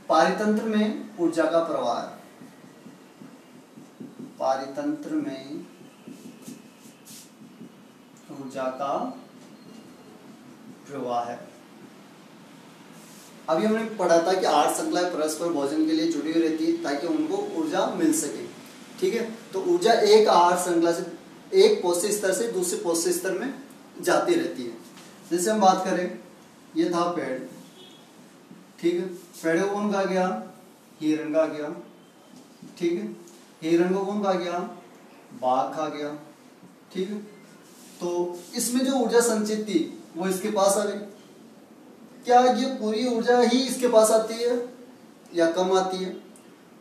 पारितंत्र में ऊर्जा का प्रवाह है, पारितंत्र में ऊर्जा का प्रवाह है। अभी हमने पढ़ा था कि 8 श्रृंखलाएं परस्पर भोजन के लिए जुड़ी हुई रहती है ताकि उनको ऊर्जा मिल सके। ठीक है, तो ऊर्जा एक आहार श्रृंखला से एक पोषक स्तर से दूसरे पोषक स्तर में जाती रहती है। जैसे हम बात करें, ये था पेड़, ठीक है, पेड़ को कौन खा गया? हिरण खा गया। ठीक है, हिरण को कौन खा गया? बाघ खा गया। ठीक है, तो इसमें जो ऊर्जा संचित थी वो इसके पास आ गई। क्या ये पूरी ऊर्जा ही इसके पास आती है या कम आती है?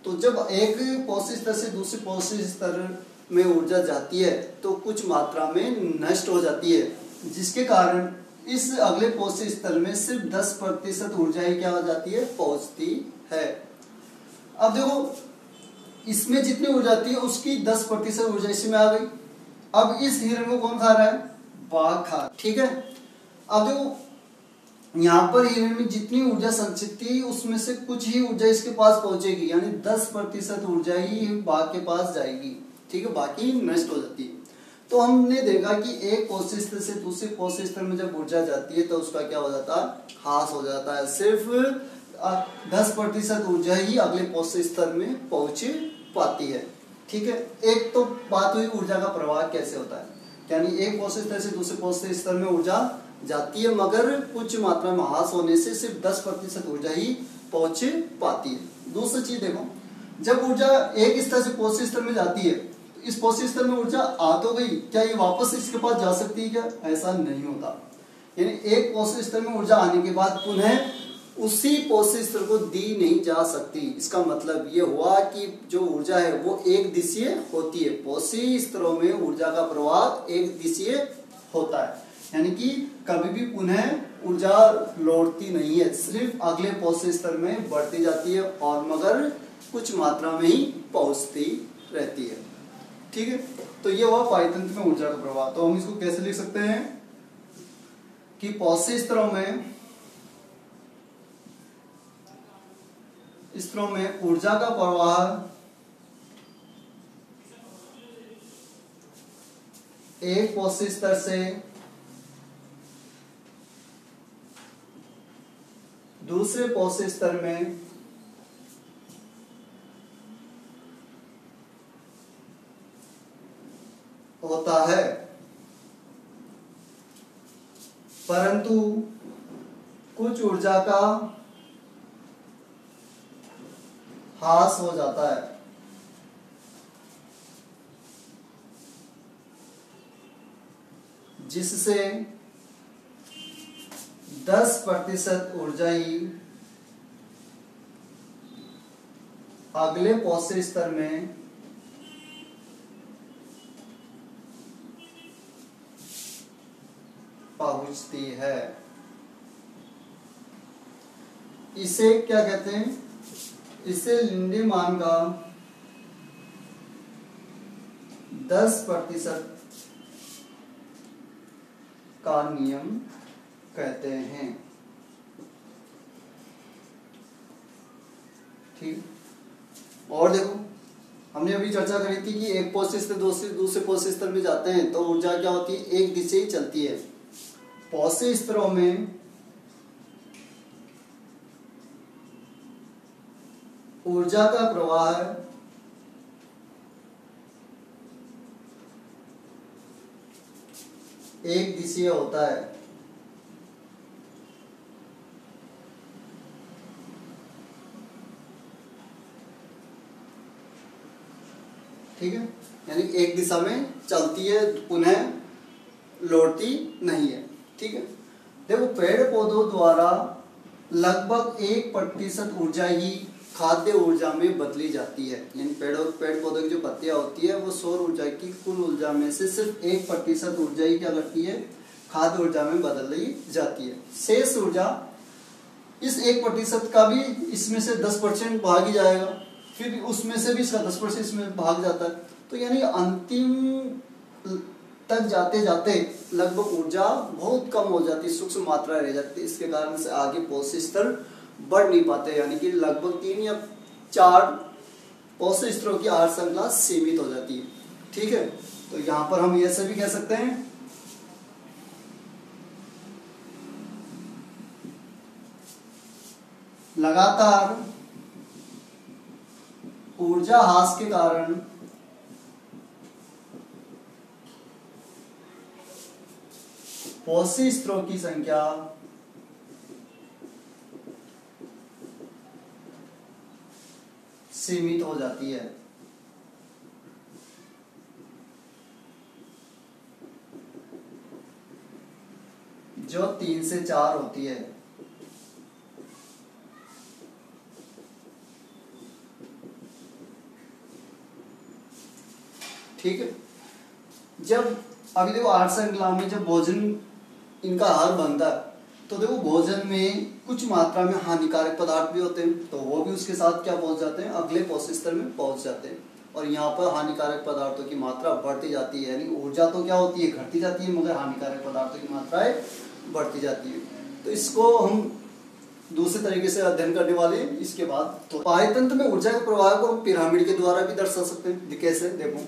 तो जब एक पोषक स्तर से दूसरे पोषक स्तर में ऊर्जा जाती है तो कुछ मात्रा में नष्ट हो जाती है, जिसके कारण इस अगले पोषक स्तर में सिर्फ 10% ऊर्जा ही क्या हो जाती है? पहुंचती है। अब देखो, इसमें जितनी ऊर्जा आती है उसकी 10% ऊर्जा इसमें आ गई। अब इस हिरण को कौन खा रहा है? बाघ खा। ठीक है, अब देखो यहाँ पर हिरण में जितनी ऊर्जा संचित थी उसमें से कुछ ही ऊर्जा इसके पास पहुंचेगी, यानी 10% ऊर्जा ही बाघ के पास जाएगी। ठीक है, बाकी नष्ट हो जाती है। तो हमने देखा कि एक पोषक स्तर से दूसरे पोषक स्तर में जब ऊर्जा जाती है तो उसका क्या हो जाता है? ह्रास हो जाता है। सिर्फ 10% ऊर्जा ही अगले पोषक स्तर में पहुंच पाती है। ठीक है, एक तो बात हुई ऊर्जा का प्रवाह कैसे होता है, यानी एक पोषक स्तर से दूसरे पोषक स्तर में ऊर्जा जाती है मगर कुछ मात्रा में ह्रास होने से सिर्फ 10% ऊर्जा ही पहुंच पाती है। दूसरी चीज देखो, जब ऊर्जा एक स्तर से पोषक स्तर में जाती है तो इस पोषक स्तर में ऊर्जा आ तो गई, क्या ये वापस इसके पास जा सकती है? क्या ऐसा नहीं होता। यानी एक पोषक स्तर में ऊर्जा आने के बाद पुनः उसी पोषक स्तर को दी नहीं जा सकती। इसका मतलब ये हुआ कि जो ऊर्जा है वो एक दिशीय होती है। पोषक स्तरों में ऊर्जा का प्रवाह एक दिशीय होता है, यानी कि कभी भी पुनः ऊर्जा लौटती नहीं है, सिर्फ अगले पोषक स्तर में बढ़ती जाती है और मगर कुछ मात्रा में ही पहुंचती रहती है। ठीक है, तो ये हुआ पारितंत्र में ऊर्जा का प्रवाह। तो हम इसको कैसे लिख सकते हैं कि पोषक स्तरों में ऊर्जा का प्रवाह एक पोषक स्तर से दूसरे पोषक स्तर में होता है, परंतु कुछ ऊर्जा का ह्रास हो जाता है। जिससे 10% ऊर्जा ही अगले पोषक स्तर में पहुंचती है। इसे क्या कहते हैं? इसे लिंडेमान का 10% का नियम कहते हैं। ठीक, और देखो हमने अभी चर्चा करी थी कि एक पोषक स्तर दूसरे पोषक स्तर में जाते हैं तो ऊर्जा क्या होती है? एक दिशा ही चलती है। पोषक स्तरों में ऊर्जा का प्रवाह एक दिशीय होता है। ठीक है, यानी एक दिशा में चलती है, पुनः लौटती नहीं है। ठीक है, देखो पेड़ पौधों द्वारा लगभग 1% ऊर्जा ही खाद्य ऊर्जा में बदली जाती है। यानी पेड़ पौधों की जो पत्तियां होती है वो सौर ऊर्जा की कुल ऊर्जा में से सिर्फ 1% ऊर्जा ही क्या करती है? खाद्य ऊर्जा में बदल दी जाती है। शेष ऊर्जा इस 1% का भी इसमें से 10% भाग ही जाएगा, फिर उसमें से भी इसका 10% इसमें भाग जाता है। तो यानी अंतिम तक जाते जाते लगभग ऊर्जा बहुत कम हो जाती है, सूक्ष्म मात्रा रह जाती है। इसके कारण से आगे पोषक स्तर बढ़ नहीं पाते, यानी कि लगभग 3 या 4 पोषक स्तरों की आहार श्रृंखला सीमित हो जाती है। ठीक है, तो यहाँ पर हम ऐसे भी कह सकते हैं लगातार ऊर्जा ह्रास के कारण पोषक स्तरों की संख्या सीमित हो जाती है। जो 3 से 4 होती है। ठीक है, जब अभी देखो आहार श्रृंखला में जब भोजन इनका आहार बनता है तो देखो भोजन में कुछ मात्रा में हानिकारक पदार्थ भी होते हैं, तो वो भी उसके साथ क्या पहुंच जाते हैं, अगले पोषक स्तर में पहुंच जाते हैं। और यहाँ पर हानिकारक पदार्थों की मात्रा बढ़ती जाती है, यानी ऊर्जा तो क्या होती है, घटती जाती है, मगर हानिकारक पदार्थों की मात्राएं बढ़ती जाती है। तो इसको हम दूसरे तरीके से अध्ययन करने वाले हैं इसके बाद। तो पाचन तंत्र में ऊर्जा के प्रवाह को हम पिरामिड के द्वारा भी दर्शा सकते हैं। कैसे, देखो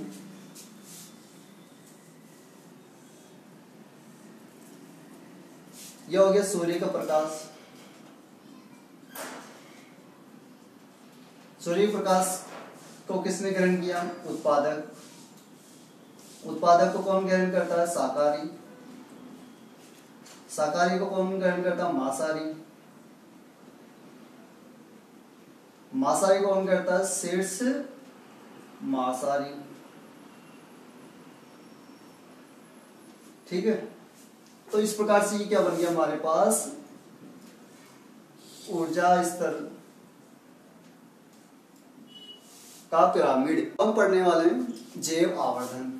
यह हो गया सूर्य का प्रकाश। सूर्य प्रकाश को किसने ग्रहण किया, उत्पादक। उत्पादक को कौन ग्रहण करता है, शाकाहारी। शाकाहारी को कौन ग्रहण करता है, मांसाहारी। मांसाहारी को कौन करता है, शीर्ष मांसाहारी। ठीक है, तो इस प्रकार से ये क्या बन गया हमारे पास, ऊर्जा स्तर का पिरामिड। हम पढ़ने वाले हैं जैव आवर्धन।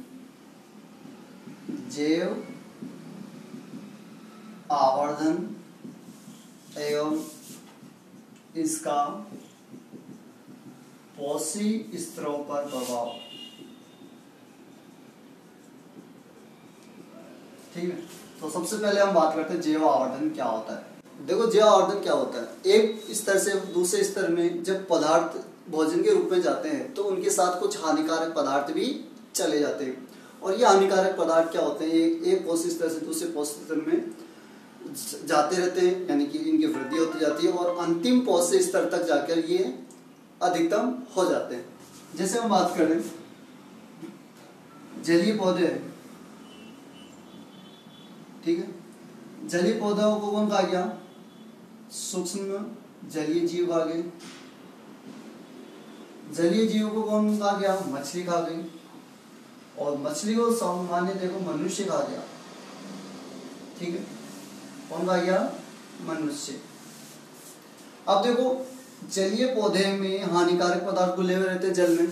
जैव आवर्धन एवं इसका पोषक स्तरों पर प्रभाव। ठीक है, तो सबसे पहले हम बात करते हैं जैव आवर्धन क्या होता है। देखो जैव आवर्धन क्या होता है, एक स्तर से दूसरे स्तर में जब पदार्थ भोजन के रूप में जाते हैं तो उनके साथ कुछ हानिकारक पदार्थ भी चले जाते हैं। और ये हानिकारक पदार्थ क्या होते हैं, एक पोषक स्तर से दूसरे पोषक स्तर में जाते रहते हैं, यानी कि इनकी वृद्धि होती जाती है और अंतिम पोषक स्तर तक जाकर ये अधिकतम हो जाते हैं। जैसे हम बात करें जलीय पौधे, ठीक है, जलीय पौधों को कौन खा गया, सूक्ष्म जलीय जीव खा गए। जलीय जीव को कौन खा गया, मछली खा गई। और मछली को सामान्य देखो मनुष्य खा गया। ठीक है, कौन खा गया, मनुष्य। अब देखो जलीय पौधे में हानिकारक पदार्थ घुले हुए रहते हैं जल में।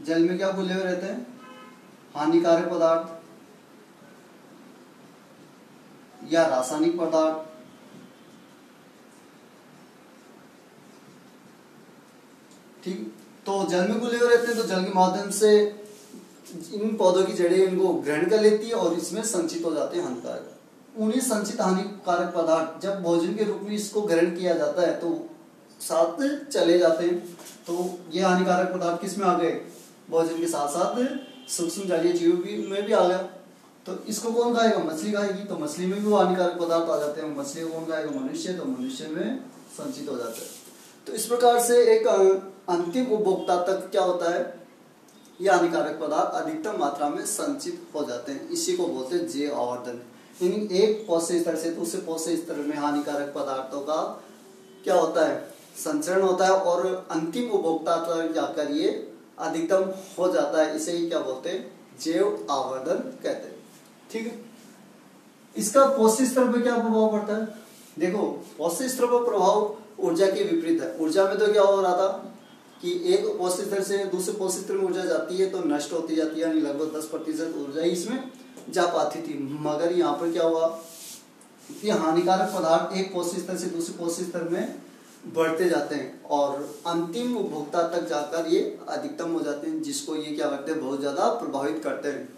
जल में क्या घुले हुए रहते हैं, हानिकारक पदार्थ या रासायनिक पदार्थ। ठीक, तो जल में घुले हुए रहते हैं, तो जल के माध्यम से इन पौधों की जड़ें इनको ग्रहण कर लेती है और इसमें संचित हो जाते हैं हानिकारक। उन्हीं संचित हानिकारक पदार्थ जब भोजन के रूप में इसको ग्रहण किया जाता है तो साथ चले जाते हैं। तो ये हानिकारक पदार्थ किस में आ गए, भोजन के साथ साथ सूक्ष्म जलीय जीव में भी आ गया। तो इसको कौन खाएगा, मछली खाएगी, तो मछली में भी वो हानिकारक पदार्थ आ जाते हैं। मछली को कौन खाएगा, मनुष्य, तो मनुष्य में संचित हो जाता है। तो इस प्रकार से एक अंतिम उपभोक्ता तक क्या होता है, ये हानिकारक पदार्थ अधिकतम मात्रा में संचित हो जाते हैं। इसी को बोलते हैं जैव आवर्धन। यानी एक पोषक स्तर से दूसरे पोषक स्तर में हानिकारक पदार्थों का क्या होता है, संचरण होता है और अंतिम उपभोक्ता तक जाकर ये अधिकतम हो जाता है। इसे ही क्या बोलते हैं, जैव आवर्धन कहते हैं। ठीक है, इसका पोषक स्तर पर क्या प्रभाव पड़ता है, देखो पोषक स्तर पर प्रभाव ऊर्जा के विपरीत है। ऊर्जा में तो क्या हो रहा था कि एक पोषक स्तर से दूसरे पोषक स्तर में ऊर्जा जाती है तो नष्ट होती जाती है, यानी लगभग 10% ऊर्जा ही इसमें जा पाती थी। मगर यहाँ पर क्या हुआ, ये हानिकारक पदार्थ एक पोषक स्तर से दूसरे पोषक स्तर में बढ़ते जाते हैं और अंतिम उपभोक्ता तक जाकर ये अधिकतम हो जाते हैं, जिसको ये क्या करते हैं, बहुत ज्यादा प्रभावित करते हैं।